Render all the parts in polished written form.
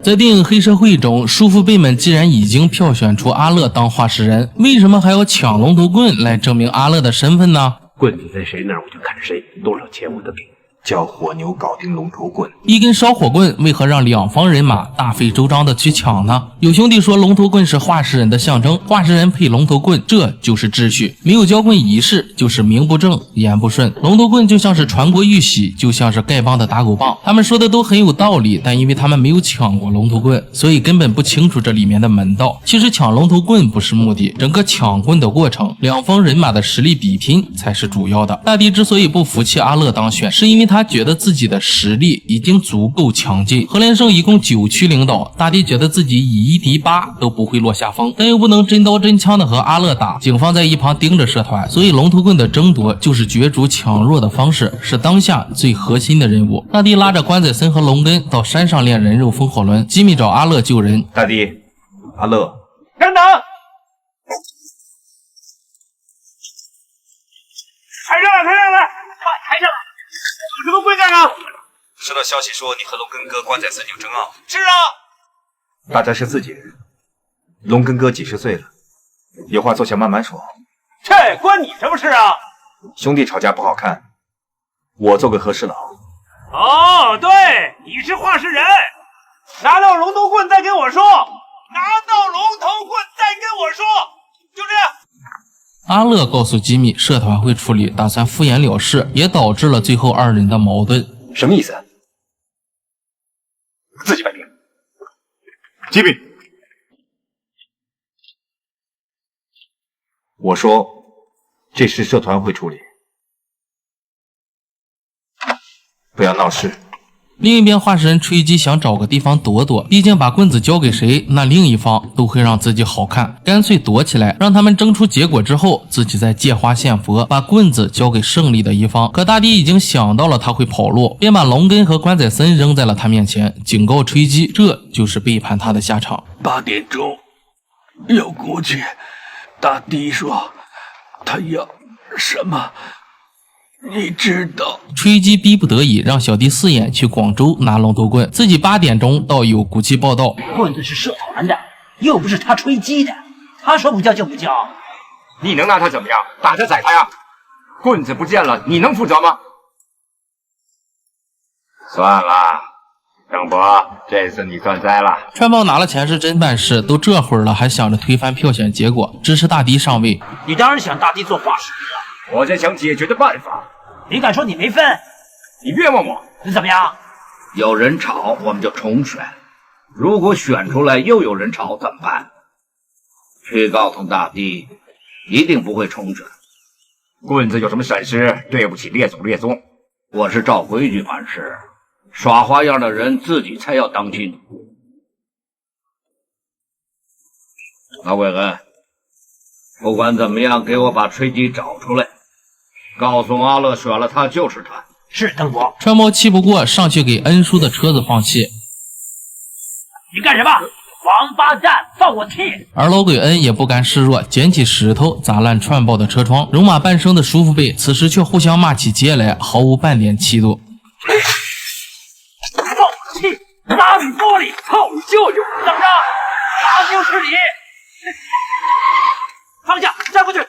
在电影《黑社会》中，叔父辈们既然已经票选出阿乐当话事人，为什么还要抢龙头棍来证明阿乐的身份呢？棍子在谁那儿我就看谁，多少钱我都给。叫火牛搞定龙头棍，一根烧火棍为何让两方人马大费周章的去抢呢？有兄弟说龙头棍是话事人的象征，话事人配龙头棍，这就是秩序。没有交棍仪式，就是名不正言不顺。龙头棍就像是传国玉玺，就像是丐帮的打狗棒。他们说的都很有道理，但因为他们没有抢过龙头棍，所以根本不清楚这里面的门道。其实抢龙头棍不是目的，整个抢棍的过程，两方人马的实力比拼才是主要的。大帝之所以不服气阿乐当选，是因为他觉得自己的实力已经足够强劲。何连胜一共9区领导，大帝觉得自己以1敌8都不会落下风，但又不能真刀真枪的和阿乐打，警方在一旁盯着社团，所以龙头棍的争夺就是角逐抢弱的方式，是当下最核心的任务。大帝拉着关宰森和龙根到山上练人肉风火轮，吉米找阿乐救人。大帝，阿乐，等等，抬上来，抬上来，快抬上来！有什么贵干啊？收到消息说你和龙根哥、关宰森有争拗。是啊，大家是自己人，龙根哥几十岁了，有话坐下慢慢说。这关你什么事啊？兄弟吵架不好看，我做个和事佬。哦，对，你是话事人，拿到龙头棍再跟我说，拿到龙头棍再跟我说，就这样。阿乐告诉吉米社团会处理，打算敷衍了事，也导致了最后二人的矛盾。什么意思？自己摆平。吉米，我说这事社团会处理，不要闹事。另一边，话事人吹鸡想找个地方躲躲，毕竟把棍子交给谁，那另一方都会让自己好看，干脆躲起来，让他们争出结果之后，自己再借花献佛，把棍子交给胜利的一方。可大帝已经想到了他会跑路，便把龙根和关宰森扔在了他面前，警告吹鸡，这就是背叛他的下场。8点钟要过去，大帝说他要什么？你知道？吹鸡逼不得已让小弟4眼去广州拿龙头棍，自己8点钟到有骨气报道。棍子是社团的，又不是他吹鸡的，他说不交就不交。你能拿他怎么样？打他宰他呀！棍子不见了，你能负责吗？算了，郑伯，这次你算栽了。川报拿了钱是真办事，都这会儿了还想着推翻票选结果，支持大帝上位。你当然想大帝做话事人了。我在想解决的办法。你敢说你没分？你冤枉我！你怎么样？有人吵，我们就重选。如果选出来又有人吵怎么办？去告诉大帝，一定不会重选。棍子有什么闪失？对不起列祖列宗。我是照规矩办事，耍花样的人自己才要当心。老鬼子，不管怎么样，给我把吹鸡找出来，告诉阿乐选了他就是他。是邓伯。川报气不过，上去给恩叔的车子放气。你干什么？王八蛋，放我气！而老鬼恩也不甘示弱，捡起石头砸烂串报的车窗。戎马半生的叔父辈此时却互相骂起街来，毫无半点气度。放我气！砸你玻璃，操你舅舅！怎么着？打就是你！放下，站过去！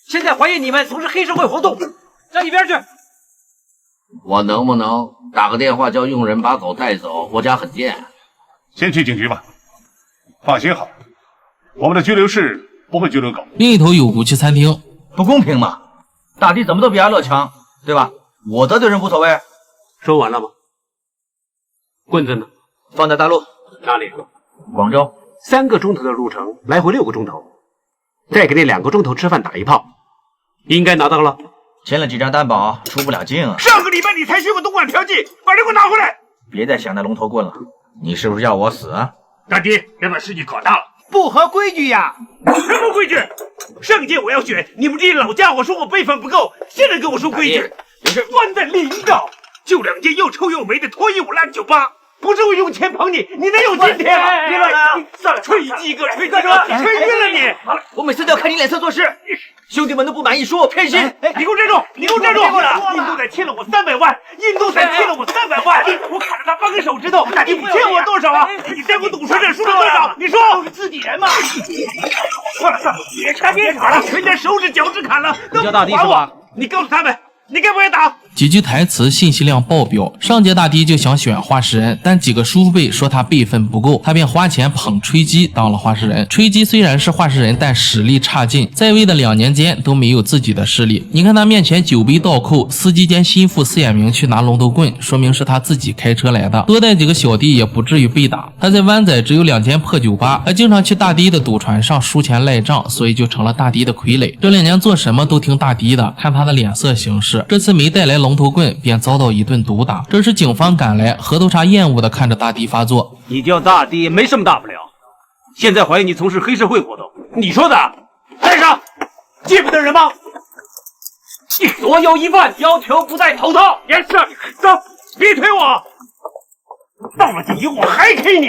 现在怀疑你们从事黑社会活动，站一边去！我能不能打个电话叫佣人把狗带走？我家很近。先去警局吧。放心好，我们的拘留室不会拘留狗。另一头有骨气餐厅，不公平嘛！大帝怎么都比阿乐强，对吧？我得罪人无所谓。说完了吗？棍子呢？放在大陆。哪里？广州。3个钟头的路程，来回6个钟头，再给你2个钟头吃饭打一炮，应该拿到了。签了几张担保，出不了境啊。上个礼拜你才学过东莞调剂，把这给我拿回来！别再想那龙头棍了，你是不是要我死啊？大弟，别把事情搞大了。不合规矩呀！什么规矩？上届我要选，你们这些老家伙说我辈分不够，现在跟我说规矩，你是官的领导，就2间又臭又霉的脱衣舞烂酒吧，不是我用钱捧你，你能有今天吗？别乱来啊！算了，吹几个吹几个，吹晕了你！好了，我每次都要看你脸色做事，兄弟们都不满意，说我偏心。你给我站住！你给我站住！印度仔欠了我300万，印度仔欠了我300万，我砍了他8根手指头，你欠我多少啊？你在我赌车上输了多少？你说都是自己人嘛？算了，别吵了，全家手指脚趾砍了，都不还我！你告诉他们，你该不该打？几句台词信息量爆表，上届大帝就想选画事人，但几个叔父辈说他辈分不够，他便花钱捧吹鸡当了画事人。吹鸡虽然是画事人，但实力差劲，在位的2年间都没有自己的势力。你看他面前酒杯倒扣，司机兼心腹4眼明去拿龙头棍，说明是他自己开车来的，多带几个小弟也不至于被打。他在湾仔只有2间破酒吧，还经常去大帝的赌船上输钱赖账，所以就成了大帝的傀儡。这2年做什么都听大帝的，看他的脸色行事。这次没带来龙头棍，便遭到一顿毒打。这时警方赶来，核桃茶厌恶地看着大帝发作。你叫大帝没什么大不了，现在怀疑你从事黑社会活动，你说的？带上，记不得人吗？所有疑犯要求不戴头套。严是，走，别推我。到了底我还 K 你，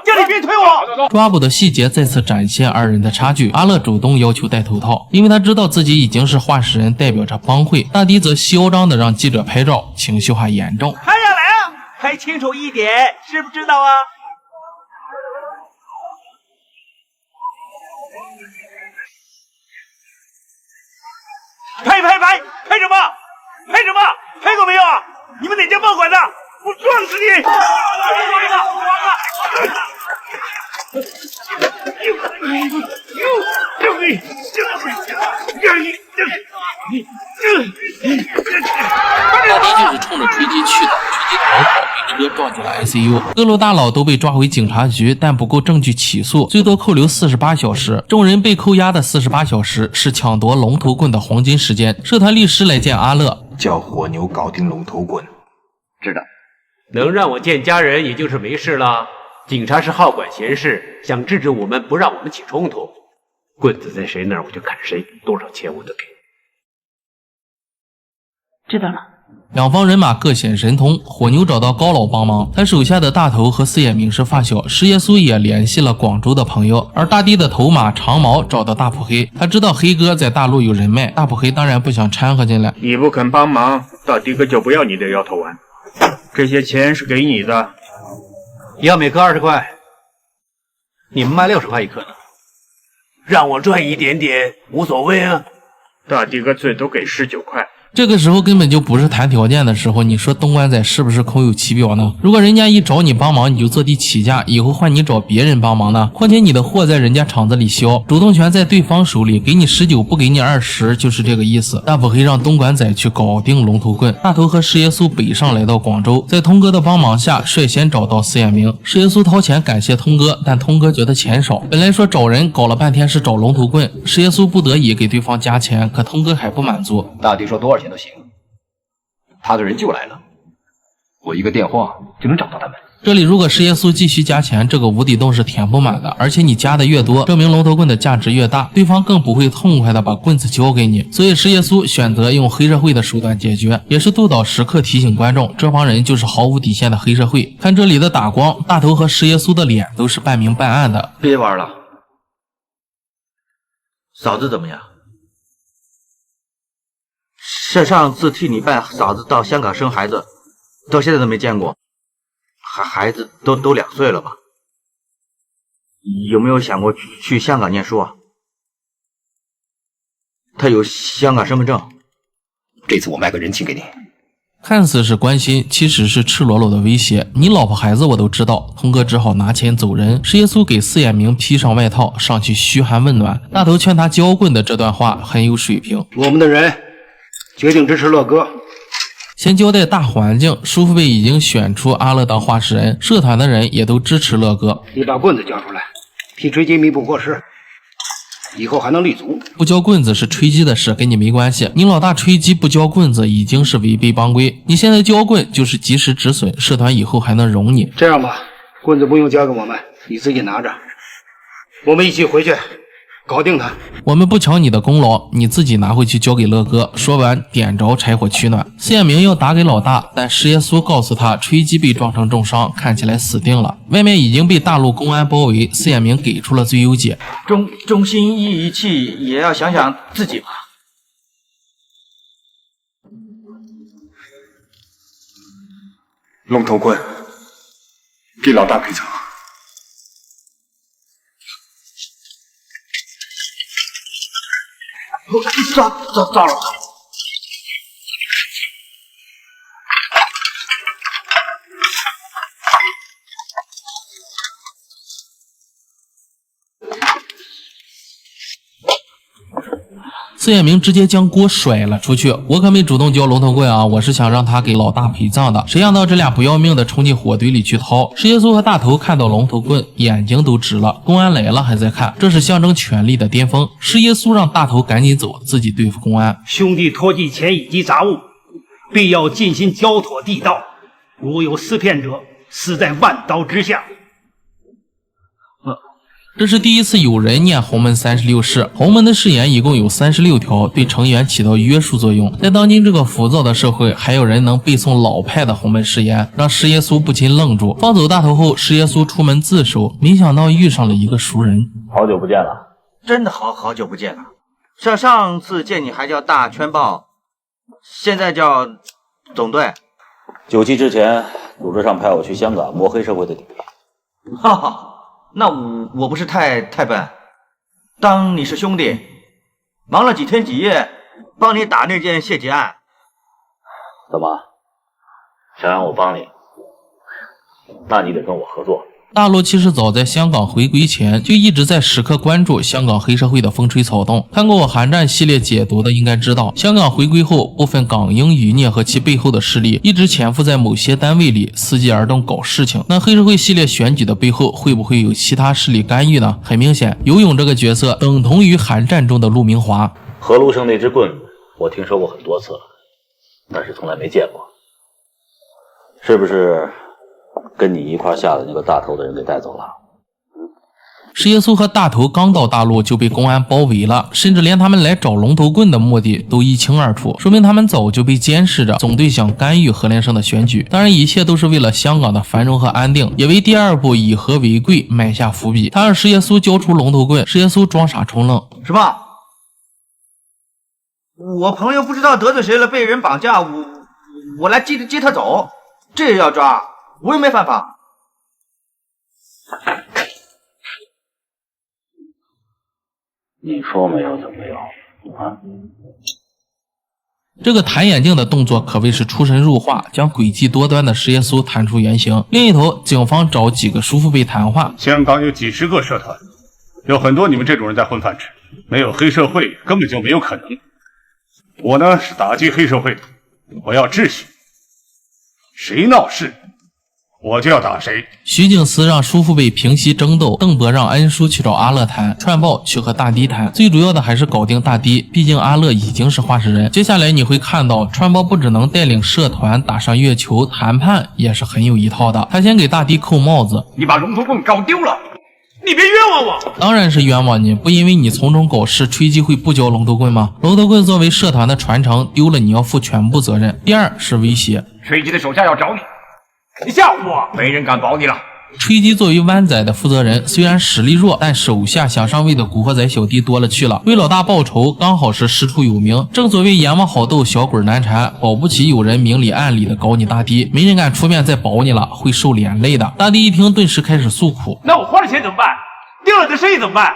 叫你别推我！抓捕的细节再次展现2人的差距。阿乐主动要求戴头套，因为他知道自己已经是画事人，代表着帮会。大帝则嚣张地让记者拍照，情绪化严重。拍下来啊，拍清楚一点，知不知道啊？拍什么？拍过没有啊？你们哪家报馆的？我撞死你！大帝就是冲着吹鸡去的，吹鸡逃跑被车撞进了 ICU， 各路大佬都被抓回警察局，但不够证据起诉，最多扣留48小时。众人被扣押的48小时是抢夺龙头棍的黄金时间。社团律师来见阿乐，叫火牛搞定龙头棍。知道。能让我见家人，也就是没事了。警察是好管闲事，想制止我们，不让我们起冲突。棍子在谁那儿，我就砍谁，多少钱我都给。知道了。两方人马各显神通，火牛找到高老帮忙，他手下的大头和4眼明是发小，石耶稣也联系了广州的朋友，而大帝的头马长毛找到大普黑，他知道黑哥在大陆有人脉，大普黑当然不想掺和进来。你不肯帮忙，大帝哥就不要你的摇头丸，这些钱是给你的，要每颗20块，你们卖60块一颗呢，让我赚一点点无所谓啊。大帝哥最多给19块。这个时候根本就不是谈条件的时候，你说东莞仔是不是空有其表呢？如果人家一找你帮忙，你就坐地起价，以后换你找别人帮忙呢？况且你的货在人家厂子里销，主动权在对方手里，给你19不给你20，就是这个意思。大普黑让东莞仔去搞定龙头棍，大头和石耶稣北上来到广州，在通哥的帮忙下，率先找到4眼明。石耶稣掏钱感谢通哥，但通哥觉得钱少，本来说找人，搞了半天是找龙头棍，石耶稣不得已给对方加钱，可通哥还不满足。大帝说多少钱都行，他的人就来了，我一个电话就能找到他们。这里如果石耶稣继续加钱，这个无底洞是填不满的，而且你加的越多，证明龙头棍的价值越大，对方更不会痛快的把棍子交给你。所以石耶稣选择用黑社会的手段解决，也是督导时刻提醒观众，这帮人就是毫无底线的黑社会。看这里的打光，大头和石耶稣的脸都是半明半暗的。别玩了，嫂子怎么样？上次替你伴嫂子到香港生孩子，到现在都没见过，孩子都2岁了吧？有没有想过去香港念书啊？他有香港身份证。这次我卖个人情给你。看似是关心，其实是赤裸裸的威胁。你老婆孩子我都知道。通哥只好拿钱走人。石耶稣给4眼明披上外套，上去嘘寒问暖。大头劝他交棍的这段话很有水平。我们的人决定支持乐哥。先交代大环境，叔父辈已经选出阿乐当画事人，社团的人也都支持乐哥。你把棍子交出来，替吹鸡弥补过失，以后还能立足。不交棍子是吹鸡的事，跟你没关系。你老大吹鸡不交棍子已经是违背帮规，你现在交棍就是及时止损，社团以后还能容你。这样吧，棍子不用交给我们，你自己拿着，我们一起回去搞定他。我们不抢你的功劳，你自己拿回去交给乐哥。说完，点着柴火取暖。司彦明要打给老大，但石耶稣告诉他，锤击被撞成重伤，看起来死定了。外面已经被大陆公安包围，司彦明给出了最优解：忠心义气也要想想自己吧。龙头棍，给老大赔偿。糟了！司彦明直接将锅甩了出去。我可没主动交龙头棍啊，我是想让他给老大陪葬的。谁想到这俩不要命的冲进火堆里去掏。石耶稣和大头看到龙头棍，眼睛都直了。公安来了还在看，这是象征权力的巅峰。石耶稣让大头赶紧走，自己对付公安。兄弟拖进钱以及杂物，必要尽心交妥地道。如有私骗者，死在万刀之下。这是第一次有人念洪门36誓。洪门的誓言一共有36条，对成员起到约束作用。在当今这个浮躁的社会，还有人能背诵老派的洪门誓言，让石耶稣不禁愣住。放走大头后，石耶稣出门自首，没想到遇上了一个熟人。好久不见了，真的好久不见了。上次见你还叫大圈豹，现在叫总队。9期之前，组织上派我去香港摸黑社会的底。哈哈。那我不是太笨，当你是兄弟，忙了几天几夜，帮你打那件谢劫案。怎么想让我帮你？那你得跟我合作。大陆其实早在香港回归前就一直在时刻关注香港黑社会的风吹草动。看过我寒战系列解读的应该知道，香港回归后，部分港英余孽和其背后的势力一直潜伏在某些单位里，伺机而动搞事情。那黑社会系列选举的背后会不会有其他势力干预呢？很明显，游泳这个角色等同于寒战中的陆明华。何卢生那支棍我听说过很多次了，但是从来没见过，是不是跟你一块下的那个大头的人给带走了？石耶稣和大头刚到大陆就被公安包围了，甚至连他们来找龙头棍的目的都一清二楚，说明他们早就被监视着。总队想干预何连胜的选举，当然一切都是为了香港的繁荣和安定，也为第二步以和为贵埋下伏笔。他让石耶稣交出龙头棍，石耶稣装傻充愣。什么？我朋友不知道得罪谁了，被人绑架，我来接他走，这也要抓？我又没犯法。你说没有就没有啊！这个弹眼镜的动作可谓是出神入化，将诡计多端的石耶稣弹出原形。另一头，警方找几个叔父辈谈话。香港有几十个社团，有很多你们这种人在混饭吃，没有黑社会根本就没有可能。我呢是打击黑社会，我要秩序，谁闹事我就要打谁。徐景思让叔父辈平息争斗，邓伯让恩叔去找阿乐谈，串豹去和大堤谈。最主要的还是搞定大堤，毕竟阿乐已经是话事人。接下来你会看到，串豹不只能带领社团打上月球，谈判也是很有一套的。他先给大堤扣帽子，你把龙头棍搞丢了，你别冤枉我。当然是冤枉你，不因为你从中搞事，吹击会不交龙头棍吗？龙头棍作为社团的传承，丢了你要负全部责任。第二是威胁，吹击的手下要找你，你吓唬我，没人敢保你了。吹击作为湾仔的负责人，虽然实力弱，但手下想上位的古惑仔小弟多了去了。为老大报仇，刚好是师出有名。正所谓阎王好斗，小鬼难缠，保不齐有人明里暗里的搞你大堤，没人敢出面再保你了，会受连累的。大堤一听，顿时开始诉苦：那我花了钱怎么办？丢了的生意怎么办？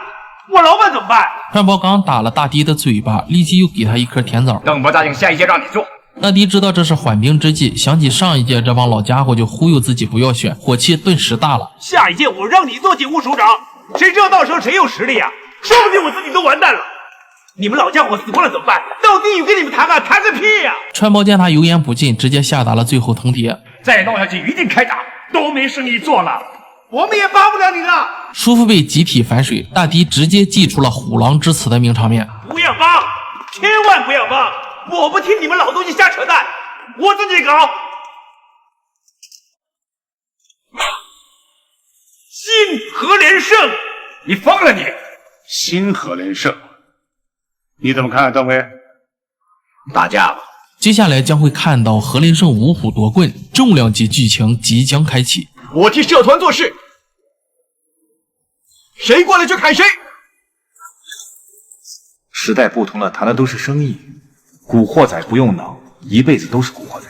我老板怎么办？串宝刚打了大堤的嘴巴，立即又给他一颗甜枣。邓伯答应下一届让你做。大堤知道这是缓兵之计，想起上一届这帮老家伙就忽悠自己不要选，火气顿时大了。下一届我让你做警务首长，谁知道到时候谁有实力啊？说不定我自己都完蛋了。你们老家伙死光了怎么办？到地狱跟你们谈谈个屁呀！川宝见他油盐不进，直接下达了最后通牒：再闹下去一定开打，都没生意做了，我们也帮不了你了。叔父辈集体反水，大堤直接祭出了虎狼之词的名场面：不要帮，千万不要帮！我不听你们老东西瞎扯淡，我自己搞。信何连胜，你疯了你！新何连胜，你怎么看，邓威？打架吧。接下来将会看到何连胜五虎夺棍，重量级剧情即将开启。我替社团做事，谁过来就砍谁。时代不同了，谈的都是生意。古惑仔不用脑，一辈子都是古惑仔。